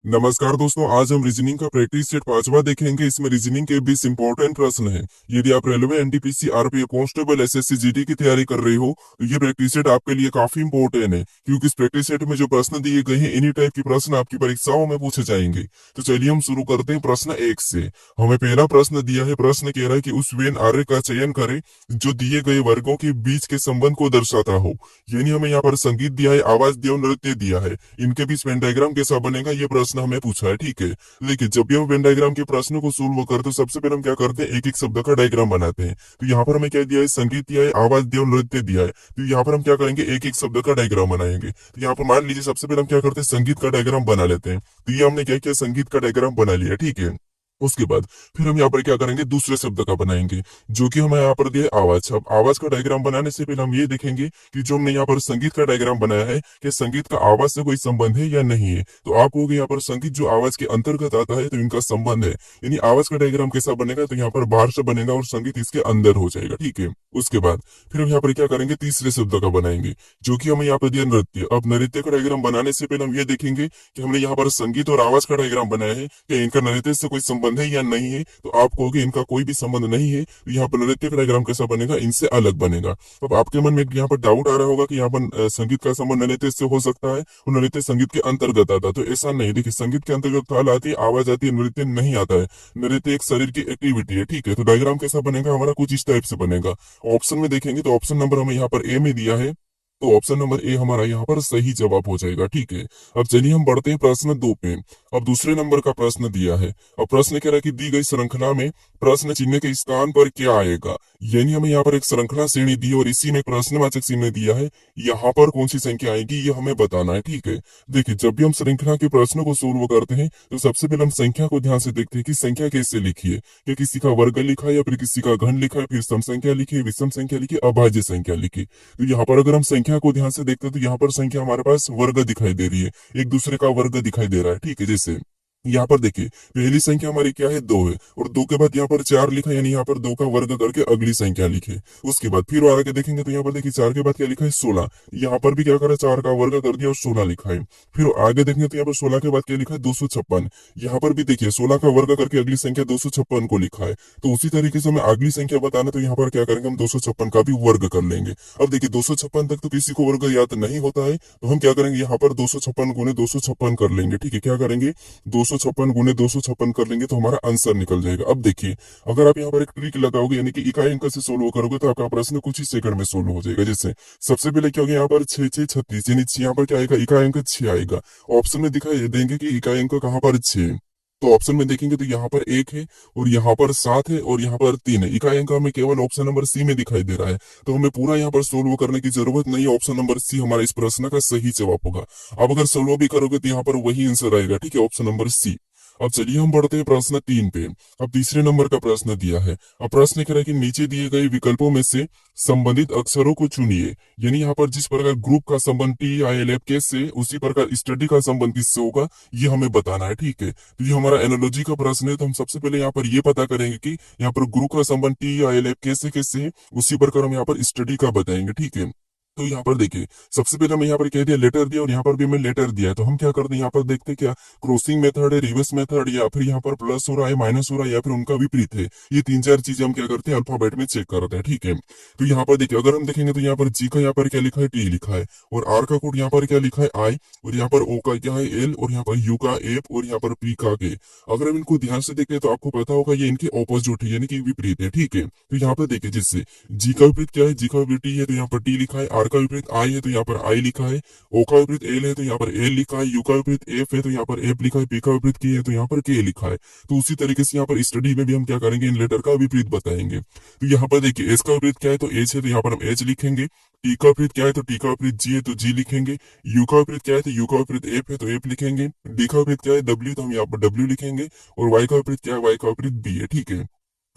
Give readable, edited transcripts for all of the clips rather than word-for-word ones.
नमस्कार दोस्तों, आज हम रीजनिंग का प्रैक्टिस सेट पांचवा देखेंगे। इसमें रीजनिंग के 20 इंपॉर्टेंट प्रश्न हैं। यदि आप railway, NTPC, RPF, constable, SSC, GD की तैयारी कर रहे हो तो ये प्रैक्टिस सेट आपके लिए काफी इंपॉर्टेंट है, क्योंकि इस प्रैक्टिस सेट में जो प्रश्न दिए गए हैं इन्हीं टाइप के प्रश्न आपकी परीक्षाओं में पूछे जाएंगे। तो चलिए हम शुरू करते हैं प्रश्न 1 से। हमें पहला प्रश्न दिया है। प्रश्न कह रहा है कि उस वेन आर्य का चयन करें जो दिए गए वर्गों के बीच के संबंध को दर्शाता हो। यानी हमें यहाँ पर संगीत दिया है, आवाज दिया, नृत्य दिया है, इनके बीच वेन डायग्राम कैसा बनेगा ये प्रश्न हमें पूछा है। ठीक है, देखिए जब भी हम वेन डायग्राम के प्रश्न को सोल्व करते हैं सबसे पहले हम क्या करते हैं, एक एक शब्द का डायग्राम बनाते हैं। तो यहाँ पर हमें क्या दिया है, संगीत दिया है, आवाज दिया और नृत्य दिया है। तो यहाँ पर हम क्या करेंगे, एक एक शब्द का डायग्राम बनाएंगे। तो यहाँ पर मान लीजिए सबसे पहले हम क्या करते हैं, संगीत का डायग्राम बना लेते हैं। तो ये हमने क्या किया, संगीत का डायग्राम बना लिया। ठीक है, उसके बाद फिर हम यहाँ पर क्या करेंगे, दूसरे शब्द का बनाएंगे जो कि हमें यहाँ पर दिया है आवाज। अब आवाज का डायग्राम बनाने से पहले हम ये देखेंगे कि जो हमने यहाँ पर संगीत का डायग्राम बनाया है कि संगीत का आवाज से कोई संबंध है या नहीं है। तो आप कहोगे यहाँ पर संगीत जो आवाज के अंतर्गत आता है तो इनका संबंध है। यानी आवाज का डायग्राम कैसा बनेगा, तो यहाँ पर बाहर से बनेगा और संगीत इसके अंदर हो जाएगा। ठीक है, उसके बाद फिर हम यहाँ पर क्या करेंगे, तीसरे शब्द का बनाएंगे जो कि हमें यहाँ पर दिया नृत्य। अब नृत्य का डायग्राम बनाने से पहले हम ये देखेंगे कि हमने यहाँ पर संगीत और आवाज का डायग्राम बनाया है कि इनका नृत्य से कोई संबंध है या नहीं है। तो आप कहोगे इनका कोई भी संबंध नहीं है, तो यहाँ पर नृत्य का डायग्राम कैसा बनेगा, इनसे अलग बनेगा। अब आपके मन में यहाँ पर डाउट आ रहा होगा कि यहाँ पर संगीत का संबंध नृत्य से हो सकता है और नृत्य संगीत के अंतर्गत आता है। तो ऐसा नहीं, देखिए संगीत के अंतर्गत ताल आती है, आवाज आती है, नृत्य नहीं आता है। नृत्य एक शरीर की एक्टिविटी है। ठीक है, तो डायग्राम कैसा बनेगा हमारा, कुछ इस टाइप से बनेगा। ऑप्शन में देखेंगे तो ऑप्शन नंबर हमें यहाँ पर ए में दिया है, तो ऑप्शन नंबर ए हमारा यहाँ पर सही जवाब हो जाएगा। ठीक है, अब चलिए हम बढ़ते हैं प्रश्न 2 पे। अब दूसरे नंबर का प्रश्न दिया है। अब प्रश्न कह रहा है कि दी गई श्रृंखला में प्रश्न चिन्ह के स्थान पर क्या आएगा। यानी हमें यहाँ पर एक श्रृंखला श्रेणी दी और इसी में प्रश्नवाचक चिन्ह दिया है, यहाँ पर कौन सी संख्या आएगी ये हमें बताना है। ठीक है, देखिए जब भी हम श्रृंखला के प्रश्न को सोल्व करते हैं तो सबसे पहले हम संख्या को ध्यान से देखते हैं कि संख्या कैसे लिखी है, कि किसी का वर्ग लिखा है या फिर किसी का घन लिखा है, फिर सम संख्या लिखी है, विषम संख्या लिखी है, अभाज्य संख्या लिखी। तो यहाँ पर अगर हम संख्या को ध्यान से देखते हैं तो यहाँ पर संख्या हमारे पास वर्ग दिखाई दे रही है, एक दूसरे का वर्ग दिखाई दे रहा है। ठीक है, जैसे यहाँ पर देखिए पहली संख्या हमारी क्या है, 2 है, और 2 के बाद यहाँ पर 4 लिखा है, यानी यहाँ पर 2 का वर्ग करके अगली संख्या लिखे। उसके बाद फिर आगे देखेंगे तो यहाँ पर देखिए 4 के बाद क्या लिखा है, 16। यहाँ पर भी क्या करा, 4 का वर्ग कर दिया और 16 लिखा है। फिर आगे देखेंगे तो यहाँ पर 16 के बाद क्या लिखा है, 256। यहाँ पर भी देखिए 16 का वर्ग करके अगली संख्या 256 को लिखा है। तो उसी तरीके से हमें अगली संख्या बताना, तो यहाँ पर क्या करेंगे, हम 256 का भी वर्ग कर लेंगे। अब देखिए 256 तक तो किसी को वर्ग याद नहीं होता है, तो हम क्या करेंगे, यहाँ पर 256 गुने 256 कर लेंगे। ठीक है, क्या करेंगे, 256 गुने 256 कर लेंगे तो हमारा आंसर निकल जाएगा। अब देखिए अगर आप यहाँ पर एक ट्रिक लगाओगे, यानी कि इकाई अंक से सोल्व करोगे, तो आपका प्रश्न कुछ ही सेकंड में सोल्व हो जाएगा। जैसे सबसे पहले क्या होगा, यहाँ पर 6 6 36, यानी यहाँ पर क्या आएगा, इकाई अंक 6 आएगा। ऑप्शन में दिखाई देंगे कि इकाई अंक कहाँ पर 6, तो ऑप्शन में देखेंगे तो यहाँ पर 1 है और यहाँ पर 7 है और यहाँ पर 3 है। इकाई अंक हमें केवल ऑप्शन नंबर सी में दिखाई दे रहा है, तो हमें पूरा यहाँ पर सोल्व करने की जरूरत नहीं। ऑप्शन नंबर सी हमारा इस प्रश्न का सही जवाब होगा। अब अगर सोल्व भी करोगे तो यहाँ पर वही आंसर आएगा। ठीक है, ऑप्शन नंबर सी। अब चलिए हम बढ़ते हैं प्रश्न 3 पे। अब तीसरे नंबर का प्रश्न दिया है। अब प्रश्न कह रहा है कि नीचे दिए गए विकल्पों में से संबंधित अक्षरों को चुनिए। यानी यहाँ पर जिस प्रकार ग्रुप का संबंध TILF के से, उसी प्रकार स्टडी का संबंध किससे होगा ये हमें बताना है। ठीक है, तो ये हमारा एनालॉजी का प्रश्न है, तो हम सबसे पहले यहाँ पर ये पता करेंगे कि यहाँ पर ग्रुप का संबंध TILF कैसे कैसे है, उसी प्रकार हम यहाँ पर स्टडी का बताएंगे। ठीक है, तो यहाँ पर देखिए सबसे पहले हमें यहाँ पर कह दिया लेटर दिया और यहाँ पर भी हमें लेटर दिया है। तो हम क्या करते हैं, यहाँ पर देखते हैं क्या क्रॉसिंग मेथड है, रिवर्स मेथड, या फिर यहाँ पर प्लस हो रहा है, माइनस हो रहा है, या फिर उनका विपरीत है। ये 3 4 चीजें हम क्या करते हैं, अल्फाबेट में चेक करते हैं। ठीक है, तो यहाँ पर देखिए अगर हम देखेंगे तो यहाँ पर जी का यहाँ पर क्या लिखा है, T लिखा है, और आर का कोड यहाँ पर क्या लिखा है, I, और यहाँ पर ओ का क्या है, L, और यहाँ पर यू का F, और यहाँ पर पी का के। अगर हम इनको ध्यान से देखें तो आपको पता होगा ये इनके ऑपोजिट है, यानी कि विपरीत है। ठीक है, तो यहाँ पर देखिए जिससे जी का विपरीत क्या है, जी का विपरीत T है तो यहाँ पर T लिखा है, आर का विपरीत I है तो यहाँ पर I लिखा है, O का विपरीत L है तो यहाँ पर L लिखा है, U का विपरीत F है तो यहाँ पर F लिखा है, P का विपरीत K है तो यहाँ पर K लिखा है। तो उसी तरीके से यहाँ पर स्टडी में भी हम क्या करेंगे, इन लेटर का विपरीत बताएंगे। तो यहाँ पर देखिए S का विपरीत क्या है तो H है तो यहाँ पर हम H लिखेंगे, T का विपरीत क्या है तो T का विपरीत G है तो G लिखेंगे, U का विपरीत क्या है तो U का विपरीत F है तो F लिखेंगे, D का विपरीत क्या है W, तो हम यहाँ पर W लिखेंगे, और Y का विपरीत क्या है, Y का विपरीत B है। ठीक है,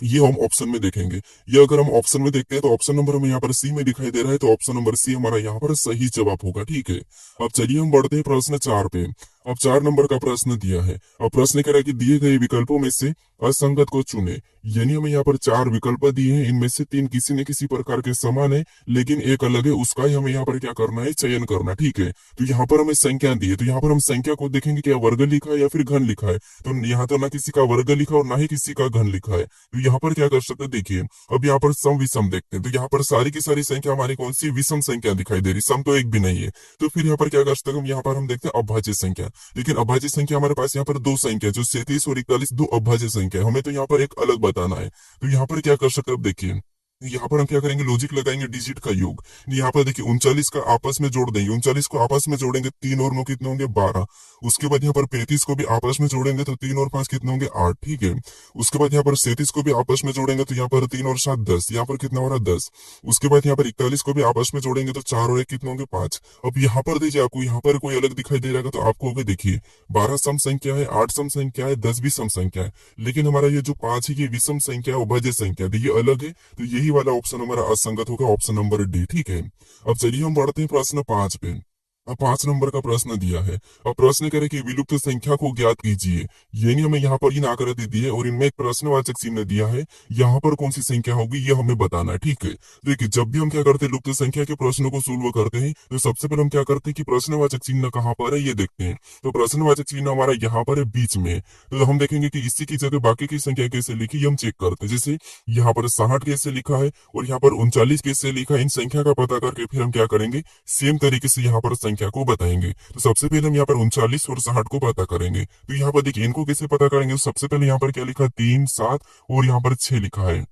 ये हम ऑप्शन में देखेंगे। ये अगर हम ऑप्शन में देखते हैं तो ऑप्शन नंबर हमें यहाँ पर सी में दिखाई दे रहा है, तो ऑप्शन नंबर सी हमारा यहाँ पर सही जवाब होगा। ठीक है, अब चलिए हम बढ़ते हैं प्रश्न 4 पे। अब 4 नंबर का प्रश्न दिया है। अब प्रश्न कह रहा है कि दिए गए विकल्पों में से असंगत को चुने। यानी हमें यहाँ पर 4 विकल्प दिए हैं, इनमें से 3 किसी न किसी प्रकार के समान है, लेकिन एक अलग है, उसका ही हमें यहाँ पर क्या करना है, चयन करना। ठीक है, तो यहाँ पर हमें संख्या दी है, तो यहाँ पर हम संख्या को देखेंगे क्या वर्ग लिखा है या फिर घन लिखा है। तो यहाँ तो ना किसी का वर्ग लिखा और ना ही किसी का घन लिखा है। तो यहाँ पर क्या कर सकते हैं, देखिए अब यहाँ पर सम विषम देखते हैं, तो यहाँ पर सारी की सारी संख्या हमारी कौन सी विषम संख्या दिखाई दे रही, सम तो एक भी नहीं है। तो फिर यहाँ पर क्या कर सकते हैं, हम यहाँ पर हम देखते हैं अभाज्य संख्या। लेकिन अभाज्य संख्या हमारे पास यहाँ पर दो संख्या जो 37 और 41 दो अभाज्य संख्या है, हमें तो यहाँ पर एक अलग बताना है। तो यहाँ पर क्या कर सकते हैं, अब देखिए यहाँ पर हम क्या करेंगे, लॉजिक लगाएंगे डिजिट का योग। यहाँ पर देखिए 39 का आपस में जोड़ देंगे, 39 को आपस में जोड़ेंगे, 3 और 9 कितने होंगे 12। उसके बाद यहाँ पर 35 को भी आपस में जोड़ेंगे तो 3 और 5 कितने होंगे 8। ठीक है, उसके बाद यहाँ पर 37 को भी आपस में जोड़ेंगे तो यहाँ पर 3 और 7 10, यहाँ पर कितना हो रहा है 10। उसके बाद यहाँ पर 41 को भी आपस में जोड़ेंगे तो 4 और 1 कितने होंगे 5। अब यहाँ पर देखिए आपको यहाँ पर कोई अलग दिखाई दे रहेगा तो आपको होगा, देखिए 12 सम संख्या है, 8 सम संख्या है, 10 भी सम संख्या है, लेकिन हमारा ये जो 5 है ये विषम संख्या है, अभाज्य संख्या है, ये अलग है। तो यही वाला ऑप्शन हमारा असंगत होगा, ऑप्शन नंबर डी। ठीक है, अब चलिए हम बढ़ते हैं प्रश्न 5 पे। अब 5 नंबर का प्रश्न दिया है। अब प्रश्न करे कि विलुप्त संख्या को ज्ञात कीजिए। ये नहीं हमें यहाँ पर इन आकृति दी है और इनमें एक प्रश्नवाचक चिन्ह दिया है, यहाँ पर कौन सी संख्या होगी ये हमें बताना है। ठीक है, देखिए जब भी हम क्या करते हैं लुप्त संख्या के प्रश्नों को सोल्व करते हैं तो सबसे पहले हम क्या करते हैं कि प्रश्नवाचक चिन्ह कहाँ पर है ये देखते हैं। तो प्रश्नवाचक चिन्ह हमारा यहाँ पर है बीच में। तो हम देखेंगे कि इसी की जगह बाकी की संख्या कैसे लिखी हम चेक करते हैं। जैसे यहाँ पर 60 कैसे लिखा है और यहाँ पर 39 कैसे लिखा है, इन संख्या का पता करके फिर हम क्या करेंगे, सेम तरीके से यहाँ पर संख्या को बताएंगे। तो सबसे पहले हम यहाँ पर 39 और 60 को पता करेंगे। तो यहाँ पर देखिए इनको कैसे पता करेंगे, तो सबसे पहले यहाँ पर क्या लिखा 3 7 और यहाँ पर 6 लिखा है।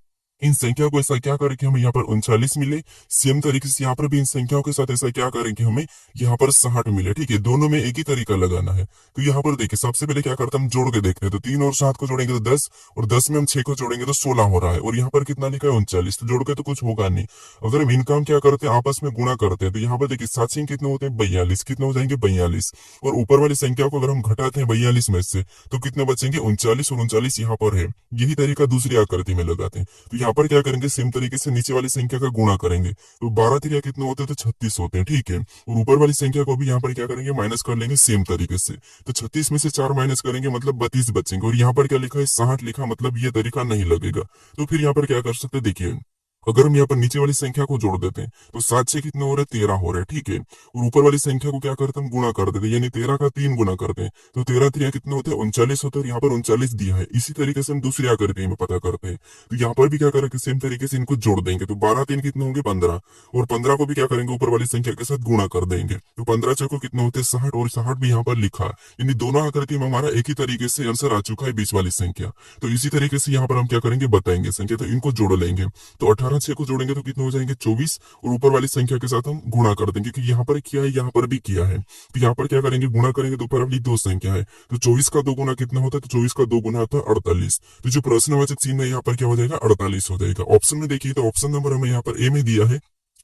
इन संख्या को ऐसा क्या करें कि हमें यहाँ पर 39 मिले, सेम तरीके से यहाँ पर भी इन संख्याओं के साथ ऐसा क्या करें कि हमें यहाँ पर 60 मिले। ठीक है, दोनों में एक ही तरीका लगाना है। तो यहाँ पर देखिए सबसे पहले क्या करते हैं, हम जोड़ के देखते हैं। तो 3 और 7 को जोड़ेंगे तो 10 और 10 में हम 6 को जोड़ेंगे तो 16 हो रहा है, और यहाँ पर कितना लिखा है 39। तो जोड़ के तो कुछ होगा नहीं। अगर हम इनका हम क्या करते हैं आपस में गुणा करते हैं, तो यहाँ पर देखिए 7 से कितने होते हैं 42, कितने हो जाएंगे 42। और ऊपर वाली संख्या को अगर हम घटाते हैं 42 में से तो कितने बचेंगे 39, और 39 यहाँ पर है। यही तरीका दूसरी आकृति में लगाते हैं। तो यहाँ पर क्या करेंगे, सेम तरीके से नीचे वाली संख्या का गुणा करेंगे। तो 12 त्रिया कितने होते हैं, तो 36 होते हैं। ठीक है, और ऊपर वाली संख्या को भी यहाँ पर क्या करेंगे, माइनस कर लेंगे सेम तरीके से। तो 36 में से 4 माइनस करेंगे मतलब 32 बचेंगे। और यहाँ पर क्या लिखा है 60 लिखा, मतलब ये तरीका नहीं लगेगा। तो फिर यहाँ पर क्या कर सकते हैं, देखिए अगर हम यहाँ पर नीचे वाली संख्या को जोड़ देते हैं तो 7 से कितने हो रहे हैं 13 हो रहे हैं। ठीक है, और ऊपर वाली संख्या को क्या करते हैं, हम गुणा कर देते हैं, यानी 13 का 3 गुना करते हैं। तो 13 3 कितने होते हैं 39 होते हैं, और यहाँ पर 39 दिया है। इसी तरीके से हम दूसरी आकृति में पता करते हैं। तो यहाँ पर भी क्या करेंगे, सेम तरीके से इनको जोड़ देंगे। तो 12 3 कितने होंगे 15, और 15 को भी क्या करेंगे ऊपर वाली संख्या के साथ गुणा कर देंगे। तो 15 चौको कितने होते हैं 60, और 60 भी यहाँ पर लिखा। यानी दोनों आकृति में हमारा एक ही तरीके से आंसर आ चुका है, बीच वाली संख्या। तो इसी तरीके से यहाँ पर हम क्या करेंगे, बताएंगे संख्या। तो इनको जोड़ लेंगे। तो 18 6 को जोड़ेंगे तो कितने हो जाएंगे 24, और ऊपर वाली संख्या के साथ हम गुणा कर देंगे, क्योंकि यहाँ पर किया है यहाँ पर भी किया है। तो यहाँ पर क्या करेंगे, गुणा करेंगे तो ऊपर वाली दो संख्या है। तो 24 का 2 गुना कितना होता है, तो 24 का 2 गुना होता है 48। तो जो प्रश्नवाचक चिन्ह है यहाँ पर क्या हो जाएगा 48 हो जाएगा। ऑप्शन में देखिए तो ऑप्शन नंबर हमें यहाँ पर ए में दिया है,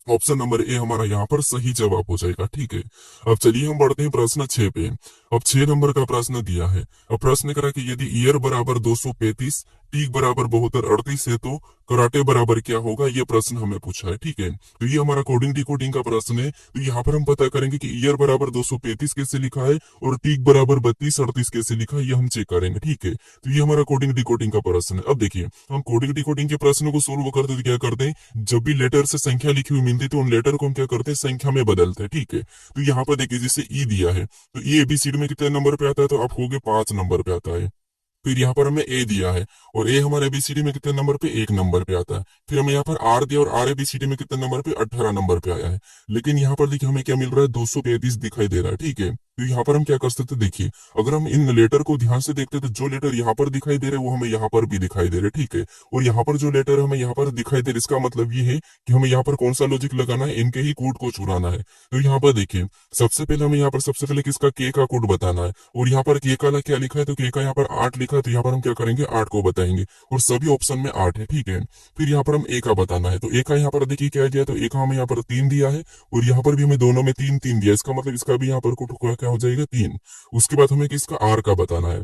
ऑप्शन नंबर ए हमारा यहाँ पर सही जवाब हो जाएगा। ठीक है, अब चलिए हम बढ़ते हैं प्रश्न 6 पे। अब 6 नंबर का प्रश्न दिया है। अब प्रश्न करा कि यदि ईयर बराबर 235, टीक बराबर 7238 है तो कराटे बराबर क्या होगा, ये प्रश्न हमें पूछा है। ठीक है, तो ये हमारा कोडिंग डिकोडिंग का प्रश्न है। तो यहाँ पर हम पता करेंगे कि ईयर बराबर 235 कैसे लिखा है और टीक बराबर 3238 कैसे लिखा है, ये हम चेक करेंगे। ठीक है, तो ये हमारा कोडिंग डिकोडिंग का प्रश्न है। अब देखिए हम कोडिंग डिकोडिंग के प्रश्नों को सोल्व करते तो क्या करते हैं, जब भी लेटर से संख्या लिखी हुई मिलती है तो उन लेटर को हम क्या करते हैं संख्या में बदलते हैं। ठीक है, तो यहाँ पर देखिए जैसे ई दिया है तो ई एबीसीडी में कितने नंबर पे आता है, तो आप हो गए 5 नंबर पे आता है। फिर यहाँ पर हमें ए दिया है और ए हमारे एबीसीडी में कितने नंबर पे 1 नंबर पे आता है। फिर हमें यहाँ पर आर दिया और आर एबीसीडी में कितने नंबर पे 18 नंबर पे आया है। लेकिन यहाँ पर देखिए हमें क्या मिल रहा है 235 दिखाई दे रहा है। ठीक है, तो यहाँ पर हम क्या कर सकते हैं, देखिए अगर हम इन लेटर को ध्यान से देखते हैं तो जो लेटर यहाँ पर दिखाई दे रहे हैं वो हमें यहाँ पर भी दिखाई दे रहे। ठीक है, और यहाँ पर जो लेटर हमें यहाँ पर दिखाई दे रहे, इसका मतलब ये है कि हमें यहाँ पर कौन सा लॉजिक लगाना है, इनके ही कोड को चुराना है। तो यहाँ पर देखिए सबसे पहले हमें यहाँ पर सबसे पहले किसका के का कोड बताना है, और यहाँ पर के का क्या लिखा है, तो के का यहाँ पर 8 लिखा है। तो यहाँ पर हम क्या करेंगे 8 को बताएंगे, और सभी ऑप्शन में 8 है। ठीक है, फिर यहाँ पर हम ए का बताना है। तो ए का यहाँ पर देखिए क्या दिया, तो ए का हमें यहाँ पर 3 दिया है, और यहाँ पर भी हमें दोनों में 3 3 दिया। इसका मतलब इसका भी यहाँ पर कोड क्या हो जाएगा 3। उसके बाद हमें किसका आर का बताना है।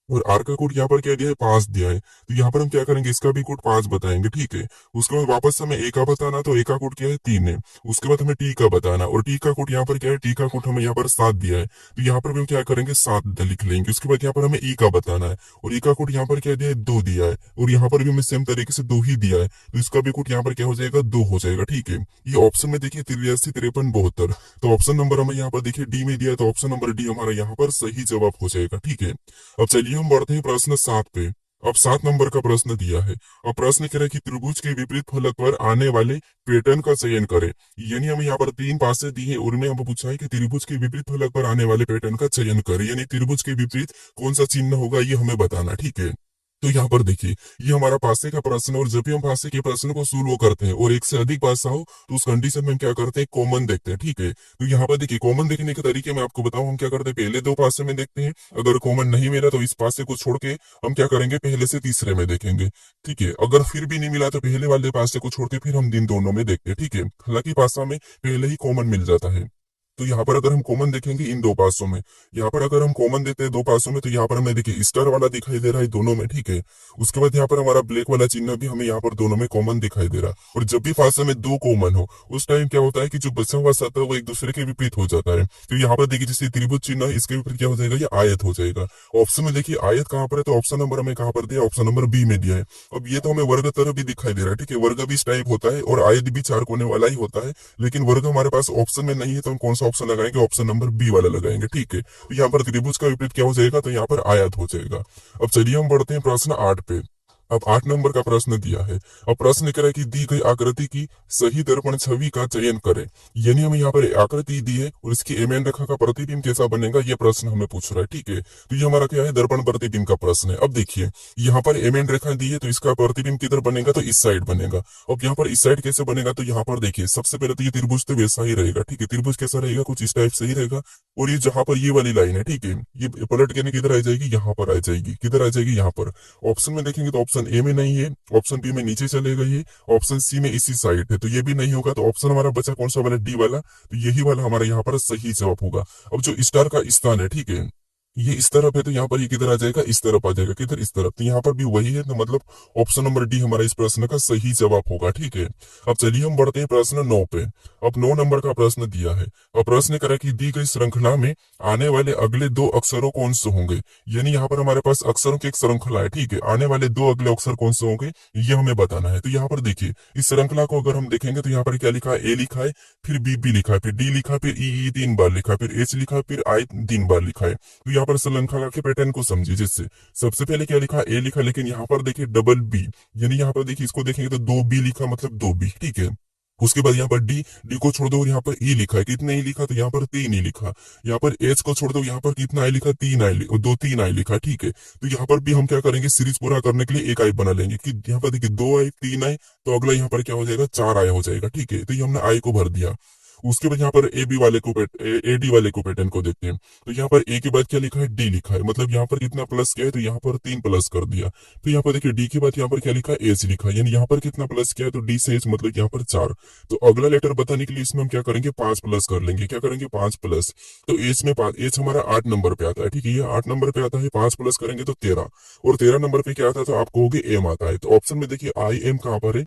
और आर का कोड यहाँ पर क्या दिया है, 5 दिया है। तो यहाँ पर हम क्या करेंगे, इसका भी कोड 5 बताएंगे, ठीक है। उसके बाद वापस हमें ए का बताना, तो ए का कोड क्या है, 3 है। उसके बाद हमें टी का बताना, और टी का कोड यहाँ पर क्या है, टी का कोड हमें यहाँ पर 7 दिया है। तो यहाँ पर भी हम क्या करेंगे, 7 लिख लेंगे। उसके बाद यहाँ पर हमें ई का बताना है, और ई का कोड यहाँ पर क्या दिया है, 2 दिया है। और यहाँ पर भी हमें सेम तरीके से 2 ही दिया है, तो इसका भी कोड यहाँ पर क्या हो जाएगा, 2 हो जाएगा, ठीक है। ये ऑप्शन में देखिए 83, 53, 72। तो ऑप्शन नंबर हमें यहाँ पर देखिए डी में दिया है, तो ऑप्शन नंबर डी हमारा यहाँ पर सही जवाब हो जाएगा, ठीक है। अब चलिए हम बढ़ते हैं प्रश्न 7 पे। अब 7 नंबर का प्रश्न दिया है। अब प्रश्न कह रहा है कि त्रिभुज के विपरीत फलक पर आने वाले पैटर्न का चयन करें। यानी हमें यहाँ पर 3 पासे दी है, और उनमें हमको पूछा है कि त्रिभुज के विपरीत फलक पर आने वाले पैटर्न का चयन करें, यानी त्रिभुज के विपरीत कौन सा चिन्ह होगा ये हमें बताना, ठीक है। तो यहाँ पर देखिए, ये हमारा पासे का प्रश्न है, और जब भी हम पासे के प्रश्न को सोल्व करते हैं और एक से अधिक पासा हो, तो उस कंडीशन में हम क्या करते हैं, कॉमन देखते हैं, ठीक है। तो यहाँ पर देखिए, कॉमन देखने के तरीके मैं आपको बताऊं, हम क्या करते हैं, पहले 2 पासे में देखते हैं। अगर कॉमन नहीं मिला तो इस पासे को छोड़ के हम क्या करेंगे, पहले से तीसरे में देखेंगे, ठीक है। अगर फिर भी नहीं मिला तो पहले वाले पासे को छोड़ के फिर हम इन दोनों में देखते हैं, ठीक है। हालांकि पासा में पहले ही कॉमन मिल जाता है। तो यहाँ पर अगर हम कॉमन देखेंगे इन 2 पासों में, यहाँ पर अगर हम कॉमन देते हैं 2 पासों में, तो यहाँ पर हमें देखिए स्टार वाला दिखाई दे रहा है दोनों में, ठीक है। उसके बाद यहाँ पर हमारा ब्लैक वाला चिन्ह भी हमें यहाँ पर दोनों में कॉमन दिखाई दे रहा है। और जब भी पासे में 2 कॉमन हो, उस टाइम क्या होता है कि जो बचा हुआ सतह वो एक दूसरे के विपरीत हो जाता है। तो यहाँ पर देखिए, जैसे त्रिभुज चिन्ह है, इसके विपरीत क्या हो जाएगा, ये आयत हो जाएगा। ऑप्शन में देखिए आयत कहाँ पर है, तो ऑप्शन नंबर हमें कहाँ पर दिया, ऑप्शन नंबर बी में दिया है। अब ये तो हमें वर्ग तरह भी दिखाई दे रहा है, ठीक है। वर्ग भी इस टाइप होता है, और आयत भी 4 कोने वाला ही होता है, लेकिन वर्ग हमारे पास ऑप्शन में नहीं है, तो हम कौन सा ऑप्शन लगाएंगे, ऑप्शन नंबर बी वाला लगाएंगे, ठीक है। तो यहाँ पर त्रिभुज का विपरीत क्या हो जाएगा, तो यहाँ पर आयत हो जाएगा। अब चलिए हम बढ़ते हैं प्रश्न 8 पे। अब 8 नंबर का प्रश्न दिया है। अब प्रश्न कह रहा है कि दी गई आकृति की सही दर्पण छवि का चयन करें। यानी हमें यहाँ पर आकृति दी है, और इसकी एम एन रेखा का प्रतिबिंब कैसा बनेगा, ये प्रश्न हमें पूछ रहा है, ठीक है। तो ये हमारा क्या है, दर्पण प्रतिबिंब का प्रश्न है। अब देखिए, यहाँ पर एम एन रेखा दी है, तो इसका प्रतिबिंब किधर बनेगा, तो इस साइड बनेगा। अब यहाँ पर इस साइड कैसे बनेगा, तो यहाँ पर देखिए, सबसे पहले तो ये त्रिभुज तो वैसा ही रहेगा, ठीक है। त्रिभुज कैसा रहेगा, कुछ इस टाइप से ही रहेगा। और ये जहां पर ये वाली लाइन है, ठीक है, ये पलट के किधर आ जाएगी, यहाँ पर आ जाएगी। किधर आ जाएगी, यहाँ पर। ऑप्शन में देखेंगे तो ऑप्शन ए में नहीं है, ऑप्शन बी में नीचे चलेगा ये, ऑप्शन सी में इसी साइड है, तो ये भी नहीं होगा। तो ऑप्शन हमारा बचा कौन सा वाला, डी वाला। तो यही वाला हमारा यहाँ पर सही जवाब होगा। अब जो स्टार का स्थान है, ठीक है, ये इस तरफ है, तो यहाँ पर ये किधर आ जाएगा, इस तरफ आ जाएगा। किधर, इस तरफ। तो यहाँ पर भी वही है, तो मतलब ऑप्शन नंबर डी हमारा इस प्रश्न का सही जवाब होगा, ठीक है। अब चलिए हम बढ़ते हैं प्रश्न 9 पे। अब 9 नंबर का प्रश्न दिया है। अब प्रश्न करा कि दी गई श्रृंखला में आने वाले अगले 2 अक्षरों कौन से होंगे। यानी यहाँ पर हमारे पास अक्षरों की एक श्रृंखला है, ठीक है। आने वाले 2 अगले अक्षर कौन से होंगे, ये हमें बताना है। तो यहाँ पर देखिए, इस श्रृंखला को अगर हम देखेंगे, तो यहाँ पर क्या लिखा है, ए लिखा है, फिर बी लिखा है, फिर डी लिखा है, फिर ई 3 बार लिखा है, फिर एच लिखा है, फिर आई 3 बार लिखा है। तो यहाँ पर श्रृंखला के पैटर्न को समझिए। जिससे सबसे पहले क्या लिखा, ए लिखा, लेकिन यहाँ पर देखिए डबल बी, यानी यहाँ पर देखिए, इसको देखेंगे तो 2 बी लिखा, मतलब 2 बी, ठीक है। उसके बाद यहाँ पर डी, डी को छोड़ दो, और यहाँ पर ई लिखा है, कितने ई लिखा, तो यहाँ पर 3 ई लिखा। यहाँ पर एच को छोड़ दो, यहाँ पर कितना आई लिखा, 3 आई, 3 आई लिखा, ठीक है। तो यहाँ पर भी हम क्या करेंगे, सीरीज पूरा करने के लिए एक आई बना लेंगे, कि यहाँ पर देखिए 2 आई, 3 आई, तो अगला यहाँ पर क्या हो जाएगा, 4 आई हो जाएगा, ठीक है। तो ये हमने आई को भर दिया। उसके बाद यहाँ पर ए बी वाले को ए डी वाले को पैटर्न को देखते हैं। तो यहाँ पर ए के बाद क्या लिखा है, डी लिखा है, मतलब यहाँ पर कितना प्लस किया है, तो यहाँ पर 3 प्लस कर दिया। फिर यहाँ पर देखिए डी के बाद यहाँ पर क्या लिखा है, एच लिखा है, यानी यहाँ पर कितना प्लस किया है, तो डी से एच मतलब यहाँ पर 4। तो अगला लेटर बताने के लिए इसमें हम क्या करेंगे, 5 प्लस कर लेंगे। क्या करेंगे, 5 प्लस। तो एच में 5, एच हमारा 8 नंबर पे आता है, ठीक है, ये 8 नंबर पे आता है। 5 प्लस करेंगे तो 13, और 13 नंबर पे क्या आता है, तो आप कहोगे एम आता है। तो ऑप्शन में देखिए आई एम कहाँ पर है,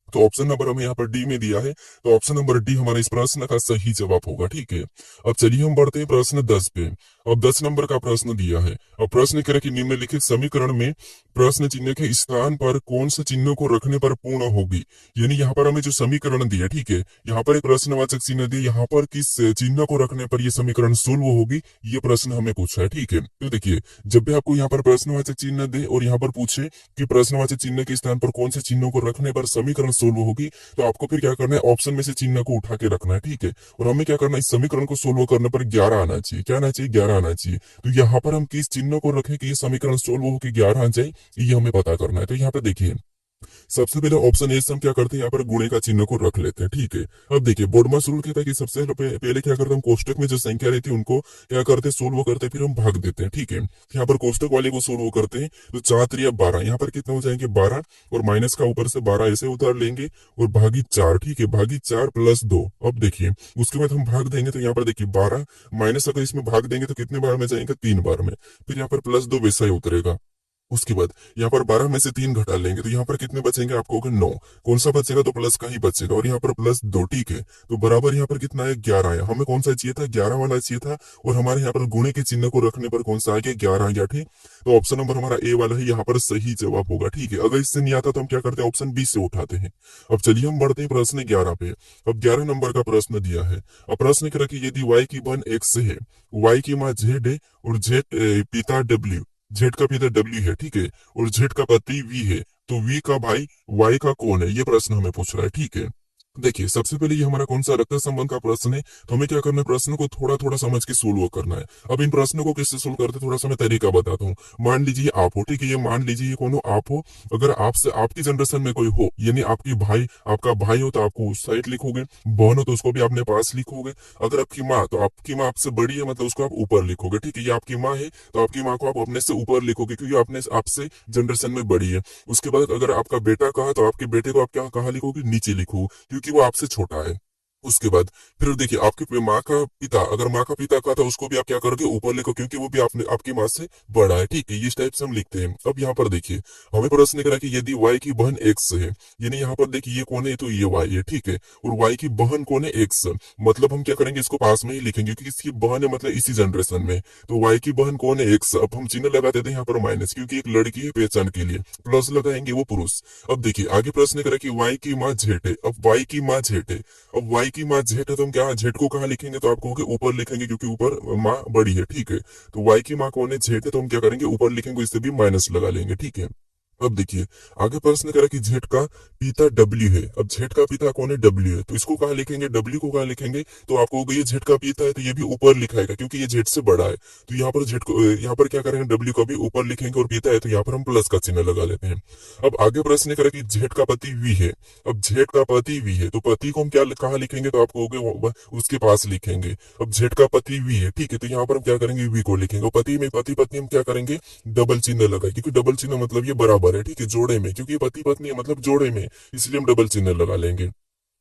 तो ऑप्शन नंबर हमें यहाँ पर डी में दिया है, तो ऑप्शन नंबर डी हमारा इस प्रश्न का सही जवाब होगा, ठीक है। अब चलिए हम बढ़ते हैं प्रश्न 10 पे। अब 10 नंबर का प्रश्न दिया है। अब प्रश्न कह रहा है कि निम्नलिखित समीकरण में प्रश्न चिन्ह के स्थान पर कौन से चिन्हों को रखने पर पूर्ण होगी। यानी यहाँ पर हमें जो समीकरण दिया, ठीक है, यहाँ पर एक प्रश्नवाचक चिन्ह दिया, यहाँ पर किस चिन्ह को रखने पर यह समीकरण सोल्व होगी, ये प्रश्न हमें पूछा है, ठीक है। तो देखिए, जब भी आपको यहाँ पर प्रश्नवाचक चिन्ह दे और यहाँ पर पूछे कि प्रश्नवाचक चिन्ह के स्थान पर कौन से चिन्हों को रखने पर समीकरण सोल्व होगी, तो आपको फिर क्या करना है, ऑप्शन में से चिन्ह को उठा के रखना है, ठीक है। और हमें क्या करना है, इस समीकरण को सोल्व करने पर 11 आना चाहिए। क्या आना चाहिए, 11 आना चाहिए। तो यहाँ पर हम किस चिन्ह को रखें कि ये समीकरण सोल्व हो के 11 आ जाए, ये हमें पता करना है। तो यहाँ पे देखिए, सबसे पहले ऑप्शन ए से हम क्या करते हैं, यहाँ पर गुणे का चिन्ह को रख लेते हैं, ठीक है। अब देखिए बोर्डमास रूल कहता है कि सबसे पहले क्या करते हैं, हम कोष्टक में जो संख्या रहती है उनको क्या करते हैं, सोल्व करते हैं, फिर हम भाग देते हैं, ठीक है। यहाँ पर कोष्टक वाले को सोल्व करते हैं तो 4 या 12, यहाँ पर कितना हो जाएंगे 12, और माइनस का ऊपर से 12 ऐसे उतार लेंगे, और भागी 4, ठीक है, भागी 4 + 2। अब देखिए उसके बाद हम भाग देंगे तो यहाँ पर देखिए 12 माइनस अगर इसमें भाग देंगे तो कितने बार में जाएंगे, 3 बार में, फिर यहाँ पर +2 वैसा ही उतरेगा। उसके बाद यहाँ पर 12 में से 3 घटा लेंगे तो यहाँ पर कितने बचेंगे, आपको होगा 9। कौन सा बचेगा, तो प्लस का ही बचेगा, और यहाँ पर +2, ठीक है। तो बराबर यहाँ पर कितना है, 11 आया। हमें कौन सा चाहिए था, 11 वाला चाहिए था, और हमारे यहाँ पर गुणे के चिन्ह को रखने पर कौन सा आ गया, 11 आ गया, ठीक। तो ऑप्शन नंबर हमारा ए वाला है यहाँ पर सही जवाब होगा, ठीक है। अगर इससे नहीं आता तो हम क्या करते हैं, ऑप्शन बी से उठाते हैं। अब चलिए हम बढ़ते हैं प्रश्न 11 पे। अब 11 नंबर का प्रश्न दिया है। अब प्रश्न क्या कि यदि y की बहन x है, y की माँ z है, और z पिता w, जेड का पिता डब्ल्यू है, ठीक है, और जेड का पति वी है, तो वी का भाई वाई का कौन है, ये प्रश्न हमें पूछ रहा है, ठीक है। देखिए सबसे पहले ये हमारा कौन सा रक्त संबंध का प्रश्न है, तो हमें क्या करना है, प्रश्न को थोड़ा थोड़ा समझ के सोल्व करना है। अब इन प्रश्नों को किससे सोल्व करते हैं, थोड़ा सा मैं तरीका बताता हूँ। मान लीजिए आप हो, ठीक है, ये मान लीजिए ये कौन हो, आप हो। अगर आपसे आपकी जनरेशन में कोई हो, यानी आपकी भाई, आपका भाई हो तो आपको उस साइड लिखोगे, बहन हो तो उसको भी अपने पास लिखोगे। अगर आपकी माँ, तो आपकी माँ आपसे बड़ी है, मतलब उसको आप ऊपर लिखोगे, ठीक है। ये आपकी माँ है तो आपकी माँ को आप अपने से ऊपर लिखोगे, क्योंकि आपने आपसे जनरेशन में बड़ी है। उसके बाद अगर आपका बेटा कहा तो आपके बेटे को आप क्या कहा लिखोगे, नीचे लिखोगे, क्योंकि वो आपसे छोटा है। उसके बाद फिर देखिए आपके माँ का पिता, अगर माँ का पिता का था उसको भी आप क्या करोगे, ऊपर लिखो, क्योंकि वो भी आपने आपकी माँ से बड़ा है, ठीक है। इस टाइप से हम लिखते हैं। अब यहाँ पर देखिए हमें प्रश्न करा कि यदि y की बहन x है, यानी यहाँ पर देखिए ये कौन है, तो ये y है, ठीक है, और y की बहन कौन है, x, मतलब हम क्या करेंगे, इसको पास में ही लिखेंगे, क्योंकि इसकी बहन है मतलब इसी जनरेशन में। तो y की बहन कौन है, x। अब हम चिन्ह लगा देते हैं यहाँ पर माइनस, क्योंकि एक लड़की है पहचान के लिए, प्लस लगाएंगे वो पुरुष। अब देखिए आगे प्रश्न करा कि y की माँ जेठ है। अब y की माँ जेठ है, अब y की माँ जेठ है तो हम क्या जेठ को कहाँ लिखेंगे, तो आपको ऊपर लिखेंगे, क्योंकि ऊपर माँ बड़ी है, ठीक है। तो y की माँ कौन है, जेठ है, तो हम क्या करेंगे, ऊपर लिखेंगे, इससे भी माइनस लगा लेंगे, ठीक है। अब देखिए आगे प्रश्न करा कि जेठ का पिता डब्ल्यू है। अब जेठ का पिता कौन है, डब्ल्यू है, तो इसको कहाँ लिखेंगे, डब्ल्यू को कहाँ लिखेंगे, तो आपको ये जेठ का पिता है तो ये भी ऊपर लिखाएगा, क्योंकि ये जेठ से बड़ा है। तो यहाँ पर जेठ को, यहाँ पर क्या करेंगे, डब्ल्यू का भी ऊपर लिखेंगे, और पिता है तो यहाँ पर हम प्लस का चिन्ह लगा लेते हैं। अब आगे प्रश्न करा कि जेठ का पति वी है। अब जेठ का पति वी है तो पति को हम क्या कहाँ लिखेंगे, तो आपको उसके पास लिखेंगे। अब जेठ का पति वी है, ठीक है, तो यहाँ पर हम क्या करेंगे, वी को लिखेंगे, और पति में पति पत्नी हम क्या करेंगे, डबल चिन्ह लगाए, क्योंकि डबल चिन्ह मतलब ये बराबर है, ठीक है, जोड़े में, क्योंकि ये पति पत्नी है मतलब जोड़े में, इसलिए हम डबल चिन्ह लगा लेंगे।